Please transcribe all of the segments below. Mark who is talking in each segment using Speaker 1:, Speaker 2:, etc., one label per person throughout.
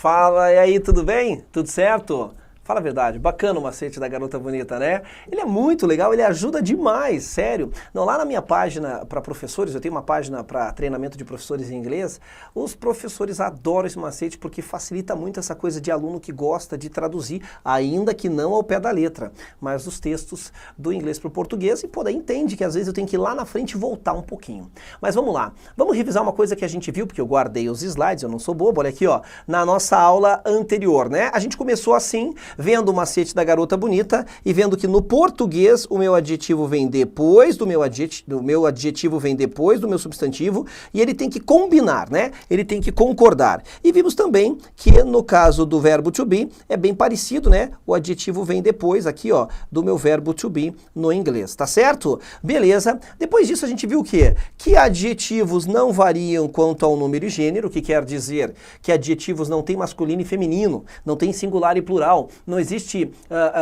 Speaker 1: Fala, e aí, tudo bem? Tudo certo? Fala a verdade, bacana o macete da Garota Bonita, né? Ele é muito legal, ele ajuda demais, sério. Não, lá na minha página para professores, eu tenho uma página para treinamento de professores em inglês, os professores adoram esse macete porque facilita muito essa coisa de aluno que gosta de traduzir, ainda que não ao pé da letra, mas os textos do inglês para o português, e pô, daí entende que às vezes eu tenho que ir lá na frente e voltar um pouquinho. Mas vamos lá, vamos revisar uma coisa que a gente viu, porque eu guardei os slides, eu não sou bobo, olha aqui, ó, na nossa aula anterior, né? A gente começou assim, vendo o macete da Garota Bonita e vendo que no português o meu adjetivo vem depois do meu adjetivo vem depois do meu substantivo e ele tem que combinar, né? Ele tem que concordar. E vimos também que no caso do verbo to be é bem parecido, né? O adjetivo vem depois aqui, ó, do meu verbo to be no inglês, tá certo? Beleza. Depois disso a gente viu o quê? Que adjetivos não variam quanto ao número e gênero, que quer dizer que adjetivos não tem masculino e feminino, não tem singular e plural, não existe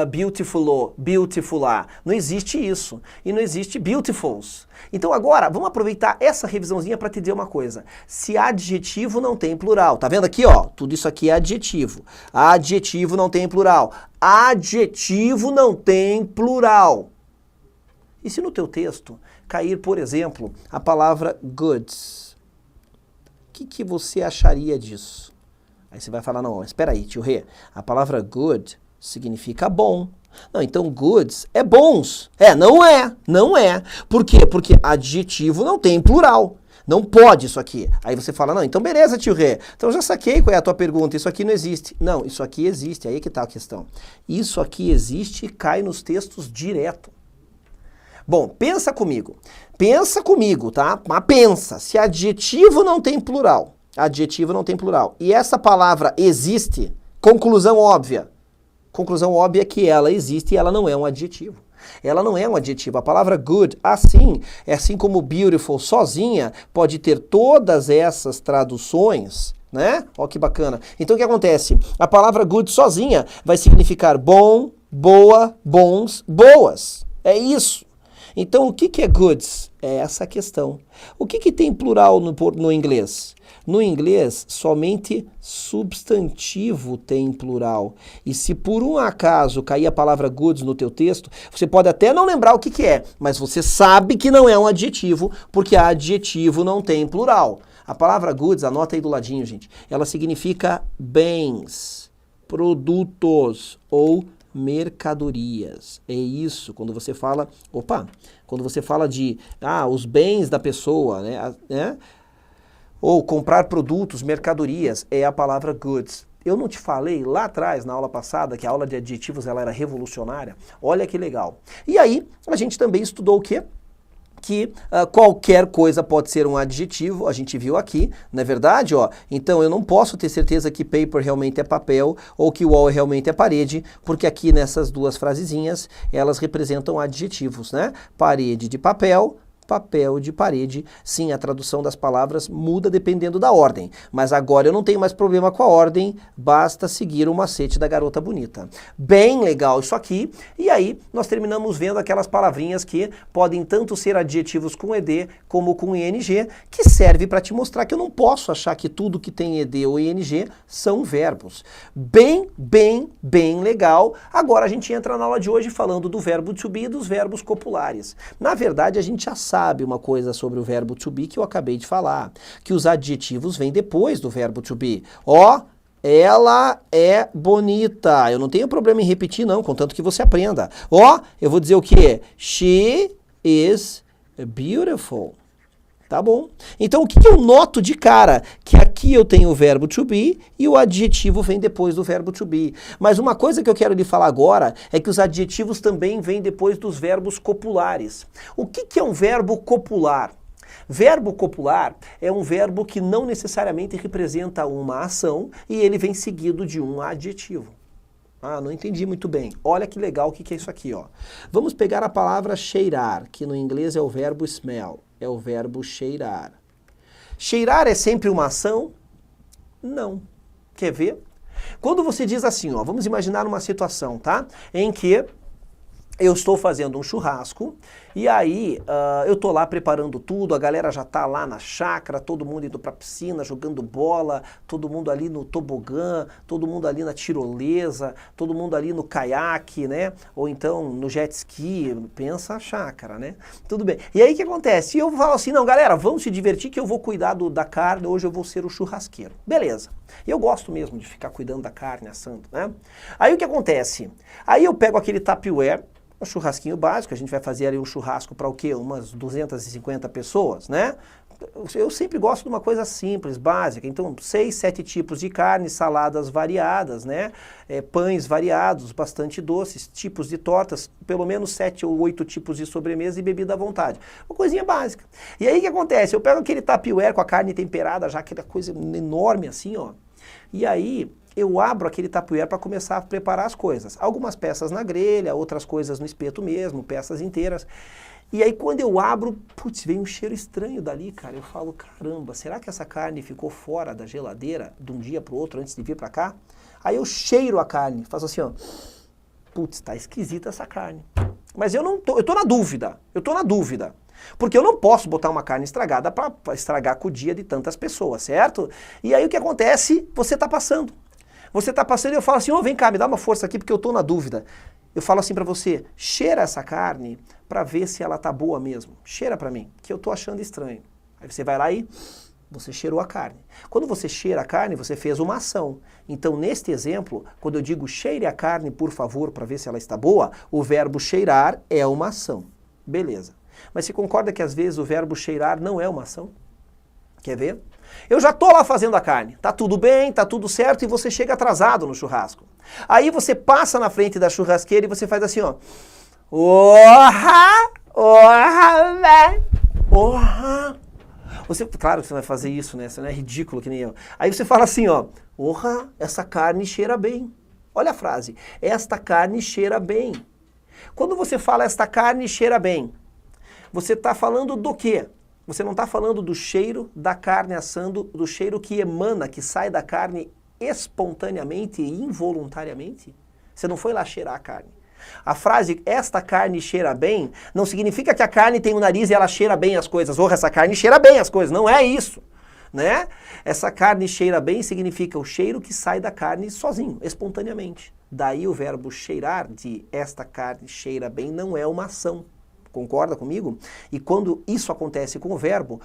Speaker 1: beautiful, beautiful, não existe isso. E não existe beautifuls. Então agora, vamos aproveitar essa revisãozinha para te dizer uma coisa. Se adjetivo não tem plural, tá vendo aqui, ó? Tudo isso aqui é adjetivo. Adjetivo não tem plural. Adjetivo não tem plural. E se no teu texto cair, por exemplo, a palavra goods, o que você acharia disso? Aí você vai falar, não, espera aí, tio Rê, a palavra good significa bom. Não, então goods é bons. Não é. Por quê? Porque adjetivo não tem plural. Não pode isso aqui. Aí você fala, não, então beleza, tio Rê. Então eu já saquei qual é a tua pergunta, isso aqui não existe. Não, isso aqui existe, aí que tá a questão. Isso aqui existe e cai nos textos direto. Bom, pensa comigo, tá? Mas pensa, se adjetivo não tem plural, e essa palavra existe, conclusão óbvia é que ela existe e ela não é um adjetivo. Ela não é um adjetivo. A palavra good, assim como beautiful sozinha, pode ter todas essas traduções, né? Ó que bacana. Então o que acontece? A palavra good sozinha vai significar bom, boa, bons, boas. É isso. Então o que é goods? É essa a questão. O que tem plural no inglês? No inglês, somente substantivo tem plural. E se por um acaso cair a palavra goods no teu texto, você pode até não lembrar o que é, mas você sabe que não é um adjetivo, porque adjetivo não tem plural. A palavra goods, anota aí do ladinho, gente, ela significa bens, produtos ou mercadorias. É isso, quando você fala, de os bens da pessoa, né? Ou comprar produtos, mercadorias, é a palavra goods. Eu não te falei lá atrás, na aula passada, que a aula de adjetivos ela era revolucionária? Olha que legal. E aí, a gente também estudou o quê? Que qualquer coisa pode ser um adjetivo, a gente viu aqui, não é verdade? Ó? Então eu não posso ter certeza que paper realmente é papel ou que wall realmente é parede, porque aqui nessas duas frasezinhas elas representam adjetivos, né? Parede de papel, papel de parede. Sim, a tradução das palavras muda dependendo da ordem, mas agora eu não tenho mais problema com a ordem, basta seguir o macete da Garota Bonita. Bem legal isso aqui, e aí nós terminamos vendo aquelas palavrinhas que podem tanto ser adjetivos com ed como com ing, que serve para te mostrar que eu não posso achar que tudo que tem ed ou ing são verbos. Bem legal. Agora a gente entra na aula de hoje falando do verbo to be e dos verbos copulares. Na verdade, a gente já sabe uma coisa sobre o verbo to be que eu acabei de falar, que os adjetivos vêm depois do verbo to be. Ó, ela é bonita. Eu não tenho problema em repetir não, contanto que você aprenda. Ó, eu vou dizer o quê? She is beautiful. Tá bom? Então o que eu noto de cara? Que aqui eu tenho o verbo to be e o adjetivo vem depois do verbo to be. Mas uma coisa que eu quero lhe falar agora é que os adjetivos também vêm depois dos verbos copulares. O que é um verbo copular? Verbo copular é um verbo que não necessariamente representa uma ação e ele vem seguido de um adjetivo. Ah, não entendi muito bem. Olha que legal o que é isso aqui, ó. Vamos pegar a palavra cheirar, que no inglês é o verbo smell. É o verbo cheirar. Cheirar é sempre uma ação? Não. Quer ver? Quando você diz assim, ó, vamos imaginar uma situação, tá? Em que eu estou fazendo um churrasco e aí eu tô lá preparando tudo, a galera já tá lá na chácara, todo mundo indo pra piscina, jogando bola, todo mundo ali no tobogã, todo mundo ali na tirolesa, todo mundo ali no caiaque, né? Ou então no jet ski, pensa a chácara, né? Tudo bem. E aí o que acontece? Eu falo assim, não galera, vamos se divertir que eu vou cuidar da carne, hoje eu vou ser o churrasqueiro. Beleza. Eu gosto mesmo de ficar cuidando da carne, assando, né? Aí o que acontece? Aí eu pego aquele Tupperware, um churrasquinho básico, a gente vai fazer ali um churrasco para o quê? Umas 250 pessoas, né? Eu sempre gosto de uma coisa simples, básica, então 6, 7 tipos de carne, saladas variadas, né? Pães variados, bastante doces, tipos de tortas, pelo menos 7 ou 8 tipos de sobremesa e bebida à vontade. Uma coisinha básica. E aí o que acontece? Eu pego aquele Tupperware com a carne temperada, já aquela coisa enorme assim, ó, e aí eu abro aquele Tupperware para começar a preparar as coisas. Algumas peças na grelha, outras coisas no espeto mesmo, peças inteiras. E aí quando eu abro, putz, vem um cheiro estranho dali, cara. Eu falo, caramba, será que essa carne ficou fora da geladeira de um dia para o outro antes de vir para cá? Aí eu cheiro a carne, faço assim, ó. Putz, tá esquisita essa carne. Mas eu tô na dúvida, Porque eu não posso botar uma carne estragada para estragar com o dia de tantas pessoas, certo? E aí o que acontece? Você tá passando. Você tá passando e eu falo assim, vem cá, me dá uma força aqui porque eu tô na dúvida. Eu falo assim pra você, cheira essa carne pra ver se ela tá boa mesmo. Cheira pra mim, que eu tô achando estranho. Aí você vai lá e você cheirou a carne. Quando você cheira a carne, você fez uma ação. Então, neste exemplo, quando eu digo cheire a carne, por favor, pra ver se ela está boa, o verbo cheirar é uma ação. Beleza. Mas você concorda que às vezes o verbo cheirar não é uma ação? Quer ver? Eu já tô lá fazendo a carne, tá tudo bem, tá tudo certo e você chega atrasado no churrasco. Aí você passa na frente da churrasqueira e você faz assim, ó. Claro que você vai fazer isso, né? Você não é ridículo que nem eu. Aí você fala assim, ó. Essa carne cheira bem. Olha a frase. Esta carne cheira bem. Quando você fala esta carne cheira bem, você tá falando do quê? Você não está falando do cheiro da carne assando, do cheiro que emana, que sai da carne espontaneamente e involuntariamente? Você não foi lá cheirar a carne. A frase, esta carne cheira bem, não significa que a carne tem um nariz e ela cheira bem as coisas. Essa carne cheira bem as coisas. Não é isso, né? Essa carne cheira bem significa o cheiro que sai da carne sozinho, espontaneamente. Daí o verbo cheirar, de esta carne cheira bem, não é uma ação. Concorda comigo? E quando isso acontece com o verbo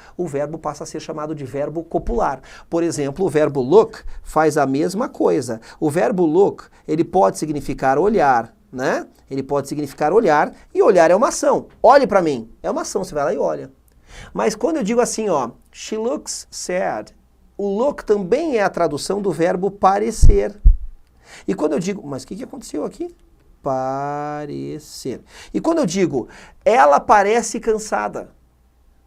Speaker 1: passa a ser chamado de verbo copular. Por exemplo, o verbo look faz a mesma coisa. O verbo look, ele pode significar olhar, né? Ele pode significar olhar, e olhar é uma ação. Olhe pra mim. É uma ação, você vai lá e olha. Mas quando eu digo assim, ó, she looks sad, o look também é a tradução do verbo parecer. E quando eu digo, mas o que aconteceu aqui? Parecer. E quando eu digo, ela parece cansada,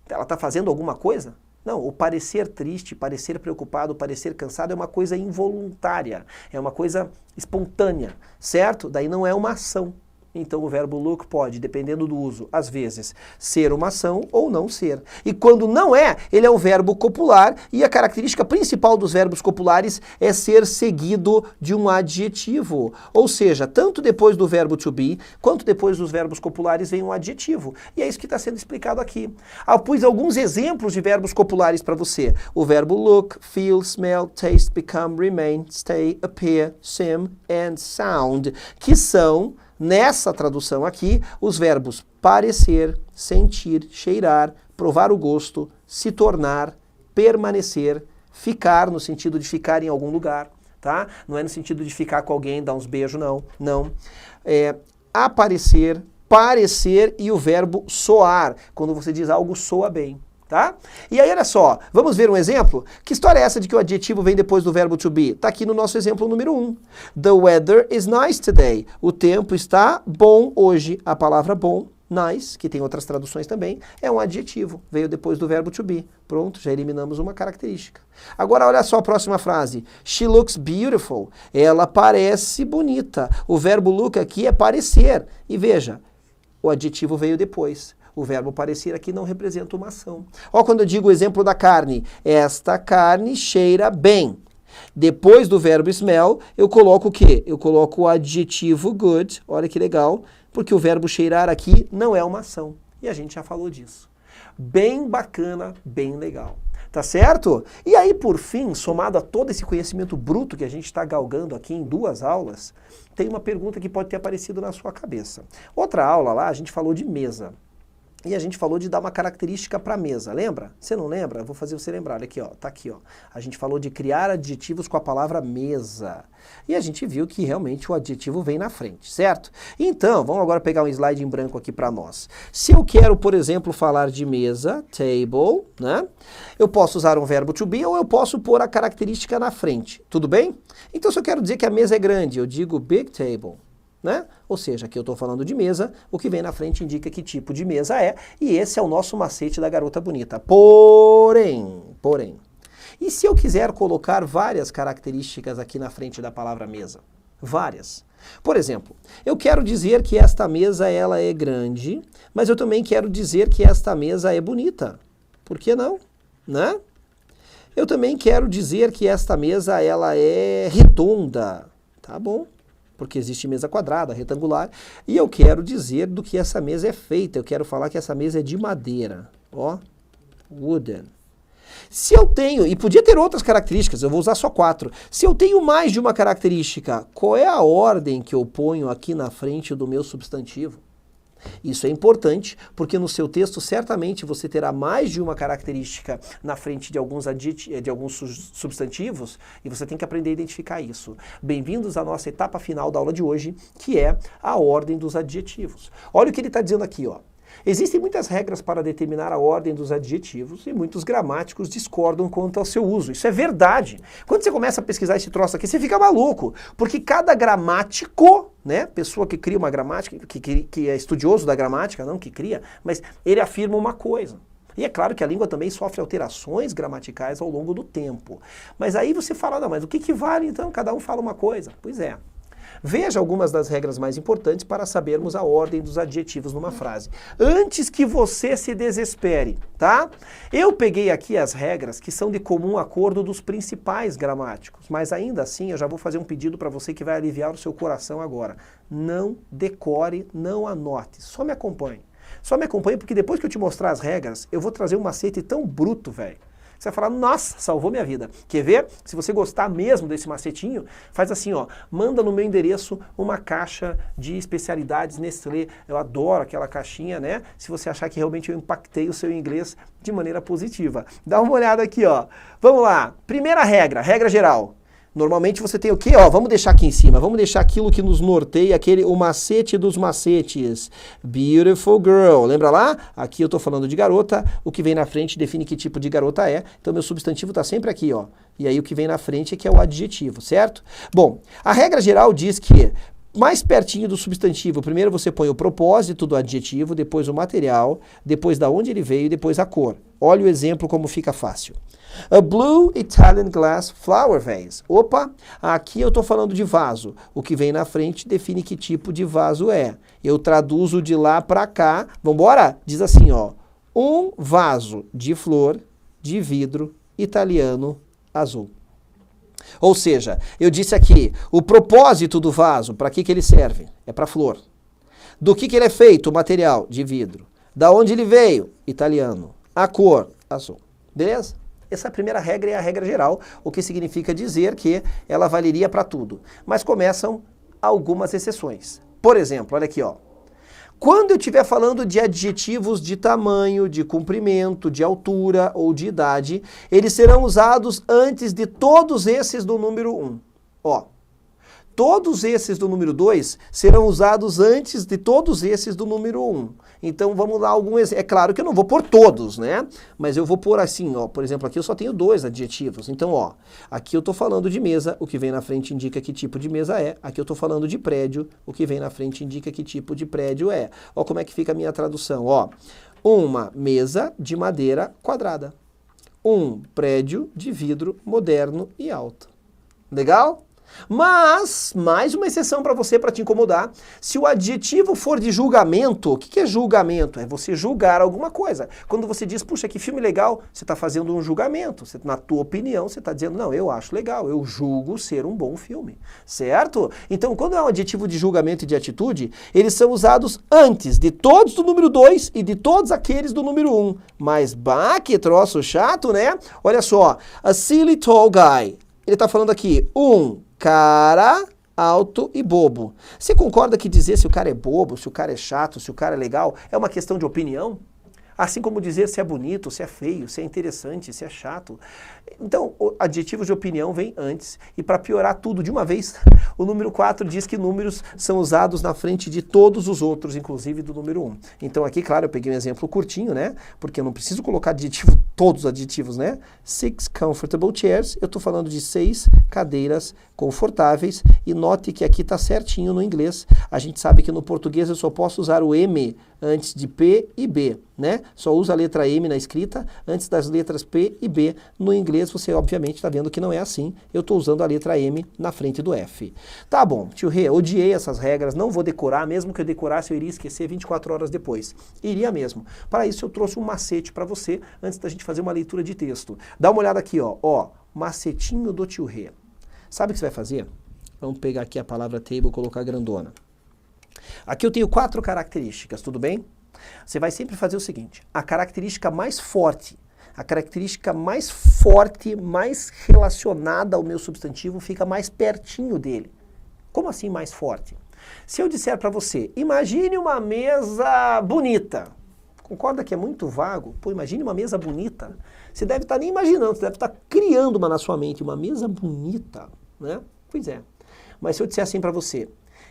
Speaker 1: ela está fazendo alguma coisa? Não, o parecer triste, parecer preocupado, parecer cansado é uma coisa involuntária, é uma coisa espontânea, certo? Daí não é uma ação. Então o verbo look pode, dependendo do uso, às vezes ser uma ação ou não ser. E quando não é, ele é um verbo copular e a característica principal dos verbos copulares é ser seguido de um adjetivo. Ou seja, tanto depois do verbo to be, quanto depois dos verbos copulares vem um adjetivo. E é isso que está sendo explicado aqui. Eu pus alguns exemplos de verbos copulares para você. O verbo look, feel, smell, taste, become, remain, stay, appear, seem and sound, que são, nessa tradução aqui, os verbos parecer, sentir, cheirar, provar o gosto, se tornar, permanecer, ficar, no sentido de ficar em algum lugar, tá? Não é no sentido de ficar com alguém, dar uns beijos, não. Não. Aparecer, parecer e o verbo soar, quando você diz algo soa bem. Tá? E aí, olha só, vamos ver um exemplo? Que história é essa de que o adjetivo vem depois do verbo to be? Tá aqui no nosso exemplo número 1. The weather is nice today. O tempo está bom hoje. A palavra bom, nice, que tem outras traduções também, é um adjetivo. Veio depois do verbo to be. Pronto, já eliminamos uma característica. Agora, olha só a próxima frase. She looks beautiful. Ela parece bonita. O verbo look aqui é parecer. E veja, o adjetivo veio depois. O verbo parecer aqui não representa uma ação. Ó, quando eu digo o exemplo da carne, esta carne cheira bem. Depois do verbo smell, eu coloco o quê? Eu coloco o adjetivo good, olha que legal, Porque o verbo cheirar aqui não é uma ação. E a gente já falou disso. Bem bacana, bem legal. Tá certo? E aí, por fim, somado a todo esse conhecimento bruto que a gente está galgando aqui em 2 aulas, tem uma pergunta que pode ter aparecido na sua cabeça. Outra aula lá, a gente falou de mesa. E a gente falou de dar uma característica para a mesa, lembra? Você não lembra? Eu vou fazer você lembrar. Olha aqui, ó, tá aqui, ó. A gente falou de criar adjetivos com a palavra mesa. E a gente viu que realmente o adjetivo vem na frente, certo? Então, vamos agora pegar um slide em branco aqui para nós. Se eu quero, por exemplo, falar de mesa, table, né? Eu posso usar um verbo to be ou eu posso pôr a característica na frente, tudo bem? Então, se eu quero dizer que a mesa é grande, eu digo big table. Né? Ou seja, aqui eu estou falando de mesa, o que vem na frente indica que tipo de mesa é, e esse é o nosso macete da garota bonita. Porém, e se eu quiser colocar várias características aqui na frente da palavra mesa? Várias. Por exemplo, eu quero dizer que esta mesa ela é grande, mas eu também quero dizer que esta mesa é bonita. Por que não? Né? Eu também quero dizer que esta mesa ela é redonda. Tá bom. Porque existe mesa quadrada, retangular, e eu quero dizer do que essa mesa é feita. Eu quero falar que essa mesa é de madeira. Ó, wooden. Se eu tenho, e podia ter outras características, eu vou usar só 4. Se eu tenho mais de uma característica, qual é a ordem que eu ponho aqui na frente do meu substantivo? Isso é importante, porque no seu texto certamente você terá mais de uma característica na frente de alguns substantivos, e você tem que aprender a identificar isso. Bem-vindos à nossa etapa final da aula de hoje, que é a ordem dos adjetivos. Olha o que ele está dizendo aqui, ó. Existem muitas regras para determinar a ordem dos adjetivos e muitos gramáticos discordam quanto ao seu uso. Isso é verdade. Quando você começa a pesquisar esse troço aqui, você fica maluco, porque cada gramático, né, pessoa que cria uma gramática, que é estudioso da gramática, não que cria, mas ele afirma uma coisa. E é claro que a língua também sofre alterações gramaticais ao longo do tempo. Mas aí você fala, não, mas o que vale então? Cada um fala uma coisa. Pois é. Veja algumas das regras mais importantes para sabermos a ordem dos adjetivos numa frase. Antes que você se desespere, tá? Eu peguei aqui as regras que são de comum acordo dos principais gramáticos, mas ainda assim eu já vou fazer um pedido para você que vai aliviar o seu coração agora. Não decore, não anote, só me acompanhe. Só me acompanhe porque depois que eu te mostrar as regras, eu vou trazer um macete tão bruto, velho. Você vai falar, nossa, salvou minha vida. Quer ver? Se você gostar mesmo desse macetinho, faz assim, ó, manda no meu endereço uma caixa de especialidades Nestlé. Eu adoro aquela caixinha, né? Se você achar que realmente eu impactei o seu inglês de maneira positiva. Dá uma olhada aqui, ó. Vamos lá. Primeira regra, regra geral. Normalmente você tem o quê? Ó, vamos deixar aqui em cima, vamos deixar aquilo que nos norteia, o macete dos macetes. Beautiful girl. Lembra lá? Aqui eu tô falando de garota, o que vem na frente define que tipo de garota é. Então meu substantivo tá sempre aqui, ó. E aí o que vem na frente é que é o adjetivo, certo? Bom, a regra geral diz que mais pertinho do substantivo, primeiro você põe o propósito do adjetivo, depois o material, depois da onde ele veio e depois a cor. Olha o exemplo como fica fácil. A blue Italian glass flower vase. Opa, aqui eu estou falando de vaso. O que vem na frente define que tipo de vaso é. Eu traduzo de lá para cá. Vambora? Diz assim, ó. Um vaso de flor de vidro italiano azul. Ou seja, eu disse aqui, o propósito do vaso, para que ele serve? É para flor. Do que ele é feito? O material, de vidro. Da onde ele veio? Italiano. A cor, azul. Beleza? Essa primeira regra é a regra geral, o que significa dizer que ela valeria para tudo. Mas começam algumas exceções. Por exemplo, olha aqui, ó. Quando eu estiver falando de adjetivos de tamanho, de comprimento, de altura ou de idade, eles serão usados antes de todos esses do número 1. Ó, todos esses do número 2 serão usados antes de todos esses do número 1. Então vamos lá algum exemplo. É claro que eu não vou pôr todos, né? Mas eu vou pôr assim, ó. Por exemplo, aqui eu só tenho 2 adjetivos. Então, ó, aqui eu estou falando de mesa, o que vem na frente indica que tipo de mesa é. Aqui eu estou falando de prédio, o que vem na frente indica que tipo de prédio é. Ó como é que fica a minha tradução, ó. Uma mesa de madeira quadrada. Um prédio de vidro moderno e alto. Legal? Mas, mais uma exceção para você, para te incomodar, se o adjetivo for de julgamento, o que é julgamento? É você julgar alguma coisa. Quando você diz, puxa, que filme legal, você está fazendo um julgamento. Na tua opinião, você está dizendo, não, eu acho legal, eu julgo ser um bom filme. Certo? Então, quando é um adjetivo de julgamento e de atitude, eles são usados antes de todos do número 2 e de todos aqueles do número 1. Mas, bah, que troço chato, né? Olha só, a silly tall guy. Ele está falando aqui, um cara alto e bobo. Você concorda que dizer se o cara é bobo, se o cara é chato, se o cara é legal, é uma questão de opinião? Assim como dizer se é bonito, se é feio, se é interessante, se é chato. Então, adjetivos de opinião vêm antes. E para piorar tudo de uma vez, o número 4 diz que números são usados na frente de todos os outros, inclusive do número 1. Então aqui, claro, eu peguei um exemplo curtinho, né? Porque eu não preciso colocar adjetivo, todos os adjetivos, né? 6 comfortable chairs, eu estou falando de 6 cadeiras confortáveis. E note que aqui está certinho no inglês. A gente sabe que no português eu só posso usar o M antes de P e B, né? Só usa a letra M na escrita antes das letras P e B. No inglês você obviamente está vendo que não é assim. Eu estou usando a letra M na frente do F. Tá bom, tio Rê, odiei essas regras, não vou decorar, mesmo que eu decorasse eu iria esquecer 24 horas depois. Iria mesmo. Para isso eu trouxe um macete para você antes da gente fazer uma leitura de texto. Dá uma olhada aqui, ó, macetinho do tio Rê. Sabe o que você vai fazer? Vamos pegar aqui a palavra table e colocar grandona. Aqui eu tenho 4 características, tudo bem? Você vai sempre fazer o seguinte, a característica mais forte, mais relacionada ao meu substantivo fica mais pertinho dele. Como assim mais forte? Se eu disser para você, imagine uma mesa bonita. Concorda que é muito vago? Pô, imagine uma mesa bonita. Você deve estar nem imaginando, você deve estar criando uma na sua mente, uma mesa bonita, né? Pois é. Mas se eu disser assim para você,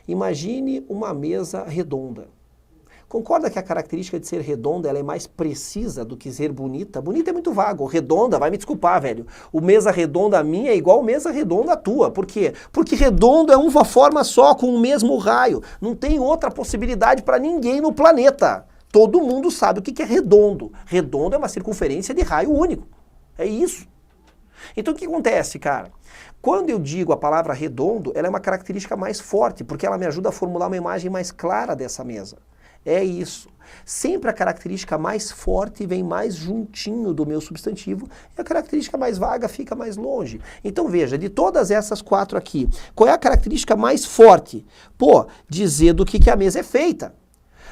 Speaker 1: imagine uma mesa redonda. Concorda que a característica de ser redonda ela é mais precisa do que ser bonita? Bonita é muito vago, redonda, vai me desculpar, velho. O mesa redonda minha é igual mesa redonda a tua. Por quê? Porque redondo é uma forma só, com o mesmo raio. Não tem outra possibilidade para ninguém no planeta. Todo mundo sabe o que é redondo. Redondo é uma circunferência de raio único. É isso. Então o que acontece, cara? Quando eu digo a palavra redondo, ela é uma característica mais forte, porque ela me ajuda a formular uma imagem mais clara dessa mesa. É isso. Sempre a característica mais forte vem mais juntinho do meu substantivo e a característica mais vaga fica mais longe. Então veja, de todas essas 4 aqui, qual é a característica mais forte? Pô, dizer do que a mesa é feita.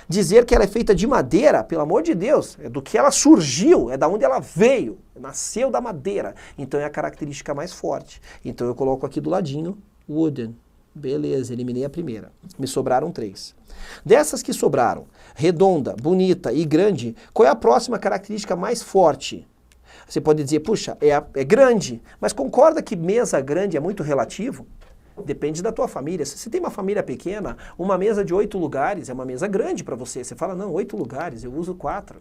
Speaker 1: Dizer que ela é feita de madeira, pelo amor de Deus, é do que ela surgiu, é da onde ela veio, nasceu da madeira. Então é a característica mais forte. Então eu coloco aqui do ladinho, wooden. Beleza, eliminei a primeira. Me sobraram 3. Dessas que sobraram, redonda, bonita e grande, qual é a próxima característica mais forte? Você pode dizer, puxa, é grande, mas concorda que mesa grande é muito relativo? Depende da tua família. Se você tem uma família pequena, uma mesa de 8 lugares é uma mesa grande para você. Você fala, não, 8 lugares, eu uso 4.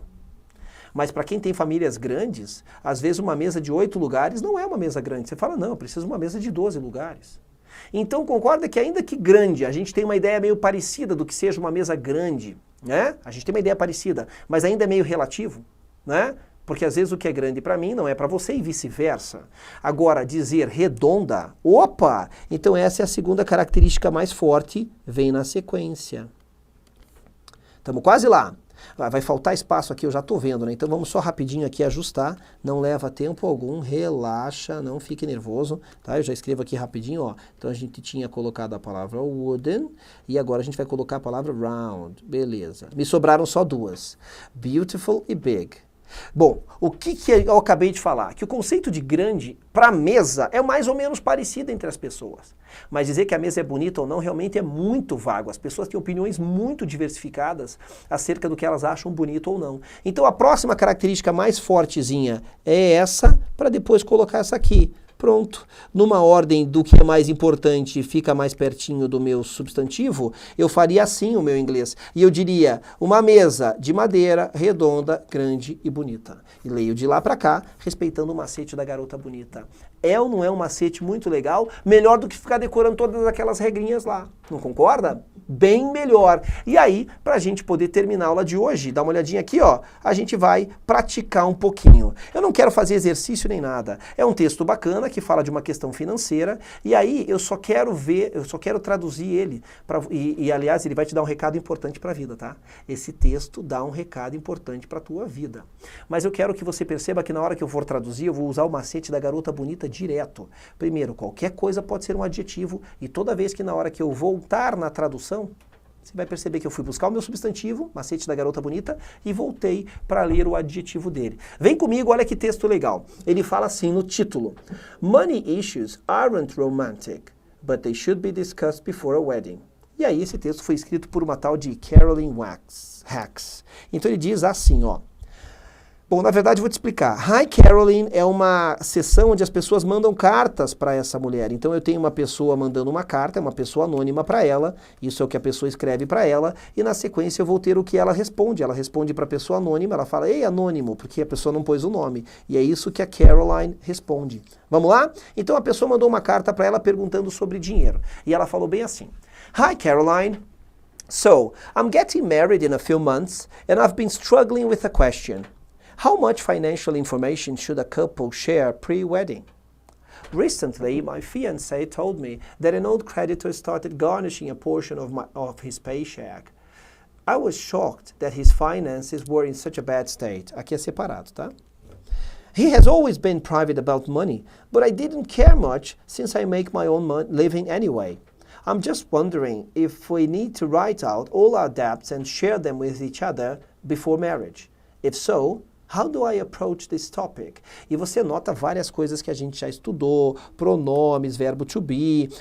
Speaker 1: Mas para quem tem famílias grandes, às vezes uma mesa de 8 lugares não é uma mesa grande. Você fala, não, eu preciso de uma mesa de 12 lugares. Então concorda que ainda que grande, a gente tem uma ideia meio parecida do que seja uma mesa grande, né? A gente tem uma ideia parecida, mas ainda é meio relativo, né? Porque às vezes o que é grande para mim não é para você e vice-versa. Agora, dizer redonda, opa! Então essa é a segunda característica mais forte, vem na sequência. Estamos quase lá. Vai faltar espaço aqui, eu já estou vendo, né? Então vamos só rapidinho aqui ajustar, não leva tempo algum, relaxa, não fique nervoso, tá? Eu já escrevo aqui rapidinho, ó. Então a gente tinha colocado a palavra wooden e agora a gente vai colocar a palavra round, beleza. Me sobraram só 2, beautiful e big. Bom, o que eu acabei de falar? Que o conceito de grande para mesa é mais ou menos parecido entre as pessoas. Mas dizer que a mesa é bonita ou não realmente é muito vago. As pessoas têm opiniões muito diversificadas acerca do que elas acham bonito ou não. Então a próxima característica mais fortezinha é essa, para depois colocar essa aqui. Pronto. Numa ordem do que é mais importante e fica mais pertinho do meu substantivo, eu faria assim o meu inglês. E eu diria, uma mesa de madeira, redonda, grande e bonita. E leio de lá para cá, respeitando o macete da garota bonita. É ou não é um macete muito legal? Melhor do que ficar decorando todas aquelas regrinhas lá. Não concorda? Bem melhor. E aí, pra gente poder terminar a aula de hoje, dá uma olhadinha aqui, ó, a gente vai praticar um pouquinho. Eu não quero fazer exercício nem nada. É um texto bacana que fala de uma questão financeira, e aí eu só quero traduzir ele, aliás, ele vai te dar um recado importante pra vida, tá? Esse texto dá um recado importante pra tua vida. Mas eu quero que você perceba que na hora que eu for traduzir, eu vou usar o macete da garota bonita direto. Primeiro, qualquer coisa pode ser um adjetivo, e toda vez que na hora que eu voltar na tradução, você vai perceber que eu fui buscar o meu substantivo, macete da garota bonita, e voltei para ler o adjetivo dele. Vem comigo, olha que texto legal. Ele fala assim no título: Money issues aren't romantic, but they should be discussed before a wedding. E aí esse texto foi escrito por uma tal de Caroline Hacks. Então ele diz assim, ó. Bom, na verdade eu vou te explicar. Hi Caroline é uma sessão onde as pessoas mandam cartas para essa mulher. Então eu tenho uma pessoa mandando uma carta, uma pessoa anônima para ela, isso é o que a pessoa escreve para ela, e na sequência eu vou ter o que ela responde. Ela responde para a pessoa anônima, ela fala, ei, anônimo, porque a pessoa não pôs o nome. E é isso que a Caroline responde. Vamos lá? Então a pessoa mandou uma carta para ela perguntando sobre dinheiro. E ela falou bem assim, Hi Caroline, so I'm getting married in a few months and I've been struggling with a question. How much financial information should a couple share pre-wedding? Recently, my fiancé told me that an old creditor started garnishing a portion of his paycheck. I was shocked that his finances were in such a bad state. Aqui é separado, tá? He has always been private about money, but I didn't care much since I make my own living anyway. I'm just wondering if we need to write out all our debts and share them with each other before marriage. If so, how do I approach this topic? E você nota várias coisas que a gente já estudou, pronomes, verbo to be,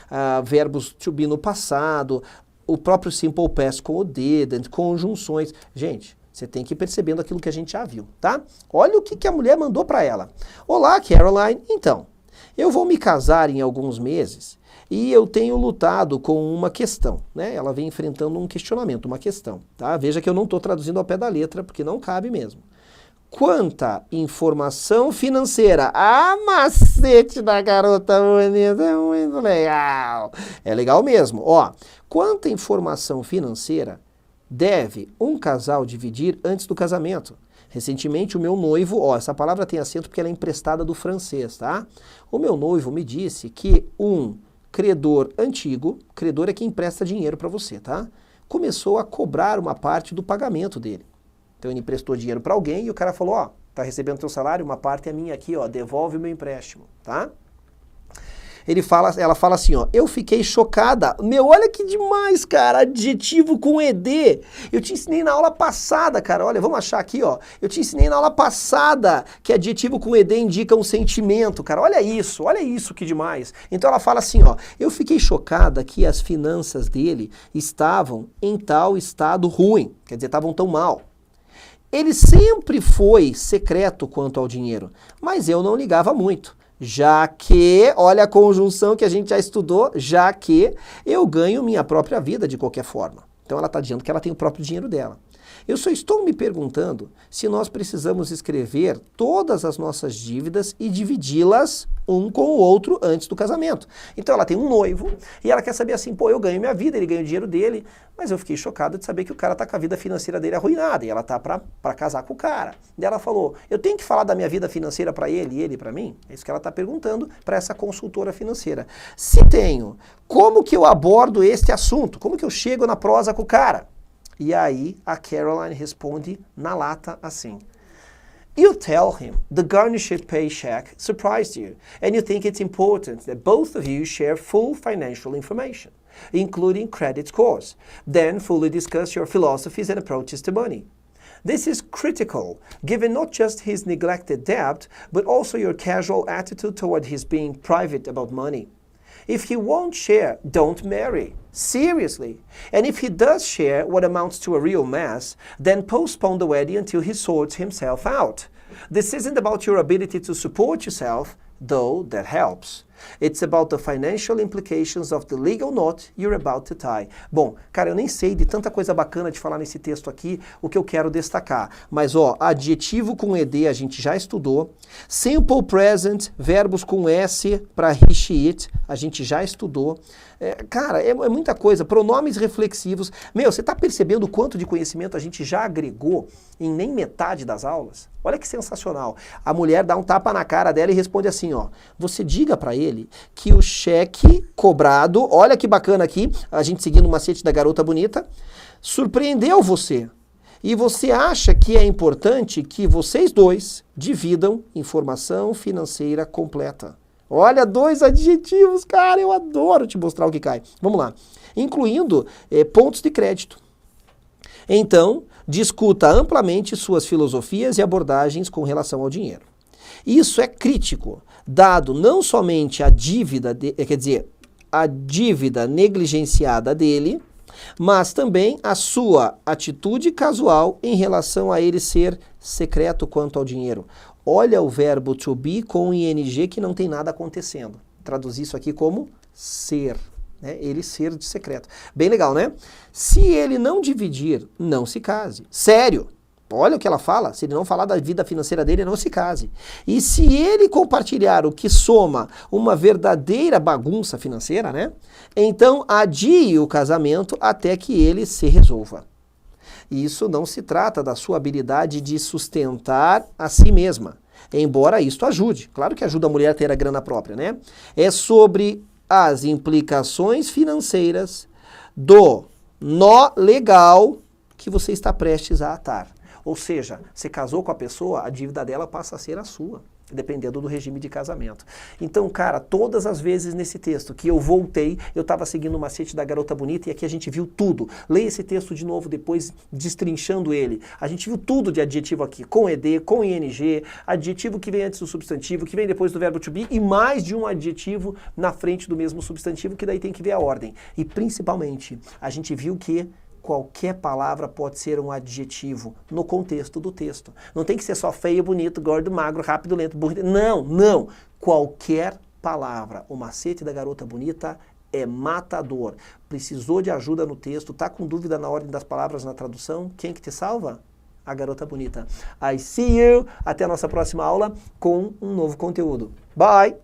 Speaker 1: verbos to be no passado, o próprio simple past com o didn't, conjunções. Gente, você tem que ir percebendo aquilo que a gente já viu, tá? Olha o que a mulher mandou para ela. Olá, Caroline. Então, eu vou me casar em alguns meses e eu tenho lutado com uma questão, né? Ela vem enfrentando um questionamento, uma questão, tá? Veja que eu não estou traduzindo ao pé da letra, porque não cabe mesmo. Quanta informação financeira. Ah, macete da garota bonita, é muito legal. É legal mesmo. Ó, quanta informação financeira deve um casal dividir antes do casamento? Recentemente o meu noivo, ó, essa palavra tem acento porque ela é emprestada do francês, tá? O meu noivo me disse que um credor antigo, credor é quem empresta dinheiro para você, tá? Começou a cobrar uma parte do pagamento dele. Então ele emprestou dinheiro para alguém e o cara falou, ó, tá recebendo teu salário, uma parte é minha aqui, ó, devolve o meu empréstimo, tá? Ela fala assim, ó, eu fiquei chocada. Meu, olha que demais, cara, adjetivo com ED. Eu te ensinei na aula passada, cara, olha, vamos achar aqui, ó. Eu te ensinei na aula passada que adjetivo com ED indica um sentimento, cara. Olha isso que demais. Então ela fala assim, ó, eu fiquei chocada que as finanças dele estavam em tal estado ruim, quer dizer, estavam tão mal. Ele sempre foi secreto quanto ao dinheiro, mas eu não ligava muito, já que, olha a conjunção que a gente já estudou, já que eu ganho minha própria vida de qualquer forma. Então ela está dizendo que ela tem o próprio dinheiro dela. Eu só estou me perguntando se nós precisamos escrever todas as nossas dívidas e dividi-las um com o outro antes do casamento. Então ela tem um noivo e ela quer saber assim, pô, eu ganho minha vida, ele ganha o dinheiro dele, mas eu fiquei chocada de saber que o cara tá com a vida financeira dele arruinada e ela tá pra casar com o cara. E ela falou, eu tenho que falar da minha vida financeira pra ele e ele pra mim? É isso que ela tá perguntando pra essa consultora financeira. Se tenho, como que eu abordo este assunto? Como que eu chego na prosa com o cara? E aí a Caroline responde na lata assim. You tell him the garnished paycheck surprised you, and you think it's important that both of you share full financial information, including credit scores. Then fully discuss your philosophies and approaches to money. This is critical, given not just his neglected debt, but also your casual attitude toward his being private about money. If he won't share, don't marry. Seriously. And if he does share what amounts to a real mess, then postpone the wedding until he sorts himself out. This isn't about your ability to support yourself, though that helps. It's about the financial implications of the legal knot you're about to tie. Bom, cara, eu nem sei de tanta coisa bacana de falar nesse texto aqui, o que eu quero destacar. Mas, ó, adjetivo com ed a gente já estudou. Simple present, verbos com S para he, she, it, a gente já estudou. Cara, é muita coisa. Pronomes reflexivos. Meu, você tá percebendo o quanto de conhecimento a gente já agregou em nem metade das aulas? Olha que sensacional. A mulher dá um tapa na cara dela e responde assim, ó. Você diga para ele que o cheque cobrado, olha que bacana aqui, a gente seguindo o macete da garota bonita, surpreendeu você. E você acha que é importante que vocês dois dividam informação financeira completa. Olha, 2 adjetivos, cara, eu adoro te mostrar o que cai. Vamos lá. Incluindo pontos de crédito. Então, discuta amplamente suas filosofias e abordagens com relação ao dinheiro. Isso é crítico, dado não somente a dívida, a dívida negligenciada dele, mas também a sua atitude casual em relação a ele ser secreto quanto ao dinheiro. Olha o verbo to be com ing que não tem nada acontecendo. Traduzir isso aqui como ser. Né? Ele ser de secreto. Bem legal, né? Se ele não dividir, não se case. Sério. Olha o que ela fala. Se ele não falar da vida financeira dele, não se case. E se ele compartilhar o que soma uma verdadeira bagunça financeira, né? Então adie o casamento até que ele se resolva. Isso não se trata da sua habilidade de sustentar a si mesma, embora isto ajude. Claro que ajuda a mulher a ter a grana própria, né? É sobre as implicações financeiras do nó legal que você está prestes a atar. Ou seja, você casou com a pessoa, a dívida dela passa a ser a sua, dependendo do regime de casamento. Então, cara, todas as vezes nesse texto que eu voltei, eu estava seguindo o macete da garota bonita e aqui a gente viu tudo. Leia esse texto de novo depois, destrinchando ele. A gente viu tudo de adjetivo aqui, com ed, com ing, adjetivo que vem antes do substantivo, que vem depois do verbo to be e mais de um adjetivo na frente do mesmo substantivo, que daí tem que ver a ordem. E principalmente, a gente viu que qualquer palavra pode ser um adjetivo no contexto do texto. Não tem que ser só feio, bonito, gordo, magro, rápido, lento, burro. Não, não. Qualquer palavra. O macete da garota bonita é matador. Precisou de ajuda no texto, tá com dúvida na ordem das palavras na tradução? Quem que te salva? A garota bonita. I see you. Até a nossa próxima aula com um novo conteúdo. Bye!